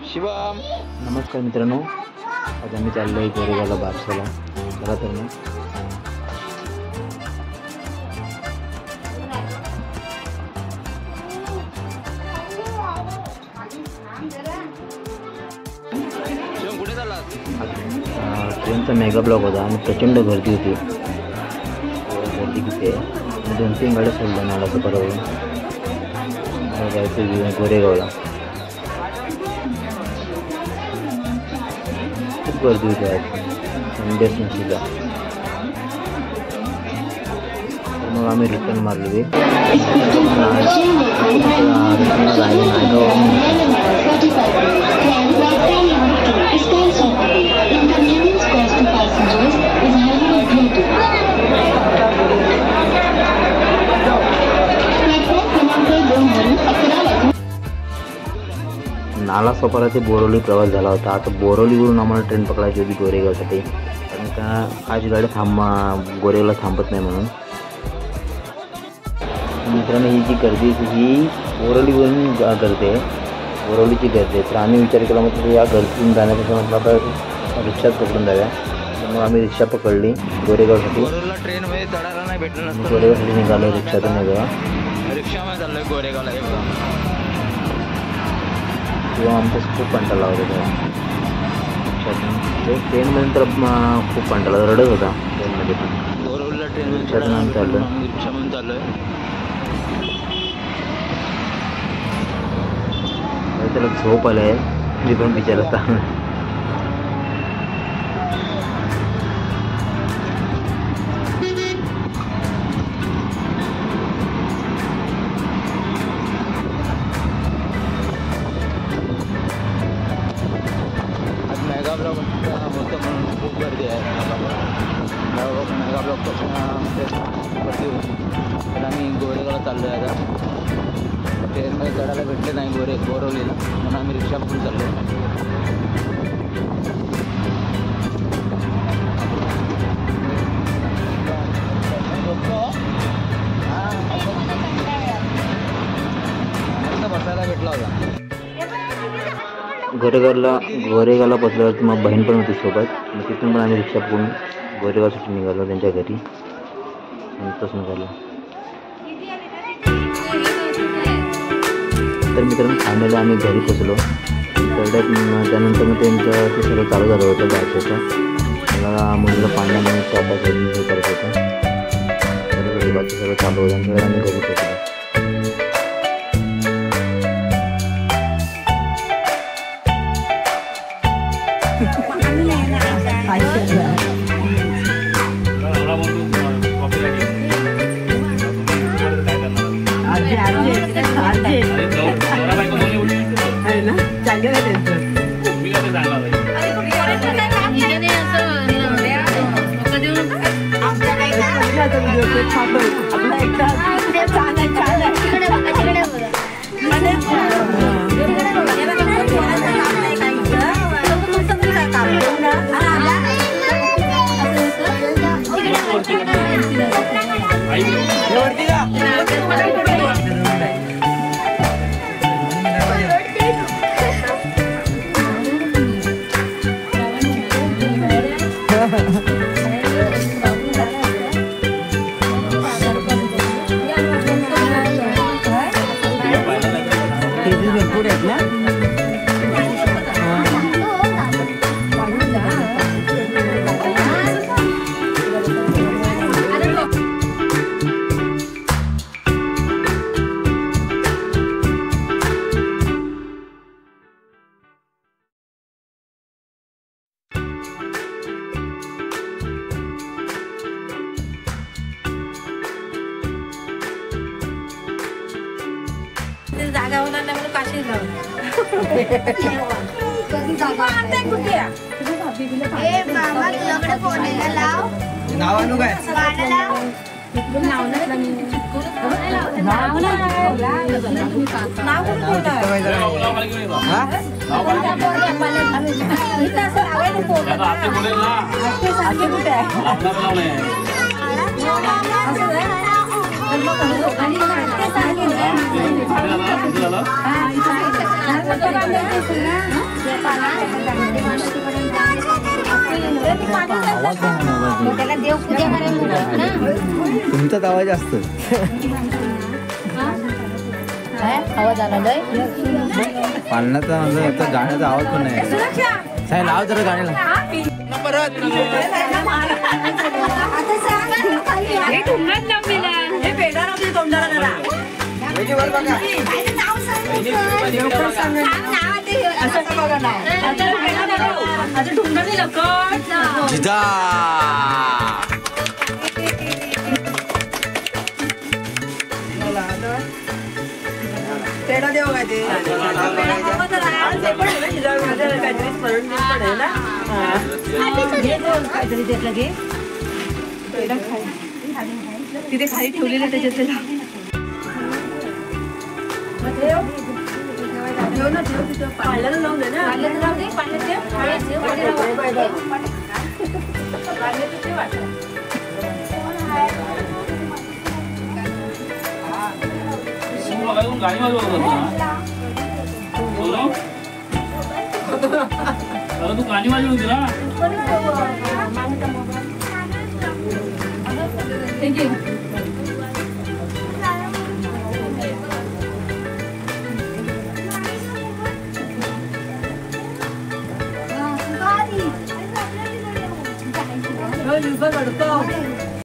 शिवम नमस्कार मित्रांनो, आज आम्ही चाललो आहे गोरेगावला बारशाला. चला तर मग शिवम कुठे चाललास? ट्रेनचा मेगा ब्लॉक होता आणि प्रचंड गर्दी होती. गर्दी किती आहे, 2-3 गाड्या सोडल्या नाला सफरवरून जायचं गोरेगावला. खूप गर्दी होती आज संडेसुद्धा. मग आम्ही रिटर्न मारली. नाला सोपारा ते बोरवली प्रवास झाला होता. आता बोरवलीवरून आम्हाला ट्रेन पकडायची होती गोरेगावसाठी, कारण का आज गाडी गोरेगावला थांबत नाही म्हणून. मित्रांनो, ही जी गर्दी आहे ही बोरवलीवरून गर्दी आहे, बोरवलीची गर्दी आहे. तर आम्ही विचार केला म्हटलं या गर्दीतून जाण्यापेक्षा म्हटलं आता रिक्षाच पकडून जाव्या. मग आम्ही रिक्षा पकडली गोरेगावसाठी. ट्रेनमध्ये चढायला नाही भेटलं नसतं, गोरेगावसाठी निघालो रिक्षातून. निघा रिक्षामध्ये चाललोय गोरेगावला. हे बघा किंवा आमच्याच खूप कंटाळा होता तेव्हा रिक्षातून. ट्रेनमध्ये तर खूप कंटाळा रडत होता ट्रेनमध्ये पण. बोरवलीला ट्रेन रिक्षातून आम्ही चाललो. रिक्षामधून चाललोय. त्याला झोप आलं आहे, मी पण बिचारा ताण. मेगा ब्लॉक होतं म्हणून खूप गर्दी आहे. मेगा ब्लॉक गर्दी होती. तर आम्ही गोरेगावला चाललो आहे. आता ट्रेनमध्ये चढायला भेटले नाही बोरवलीला, म्हणून आम्ही रिक्षा पकडून चाललो. बसायला भेटला होता. गोरेगावला पोचल्यावर मग बहीण पण होती सोबत. मग तिथून पण आम्ही रिक्षा पकडून गोरेगावसाठी निघालो त्यांच्या घरी. नंतरच निघालो. तर मित्रांनो, फायनली आम्ही घरी पोचलो. त्यानंतर मग त्यांचं ते सगळं चालू झालं होतं बारशाचं. मला मुलीला पाण्यामध्ये टाकायचं हे करत होतं. तर बाकी सगळं चालू होतं आणि आम्ही घरी पोचलो. जागा होणार नाही म्हणून काशीच लावलं. जागा कुठे आहे? मामा तुझ्याकडे फोन आहे लाव. नाव आणू काय? नाव झालं त्याला देव पूजा करायला तुमचाच आवाज असतो. आवाज आला लय पालनाचा म्हणजे आता गाण्याचा आवाज पण नाही. साहेब लाव जरा गाण्याला. तेडा देव काय ते काहीतरी त्यातलं घे तिथे खाली ठेवलेलं त्याच्यात पाण्याला लावून दे ना गाडी वाजवत होता तू गाणी वाजवत होती ना. थँक्यू. काढतो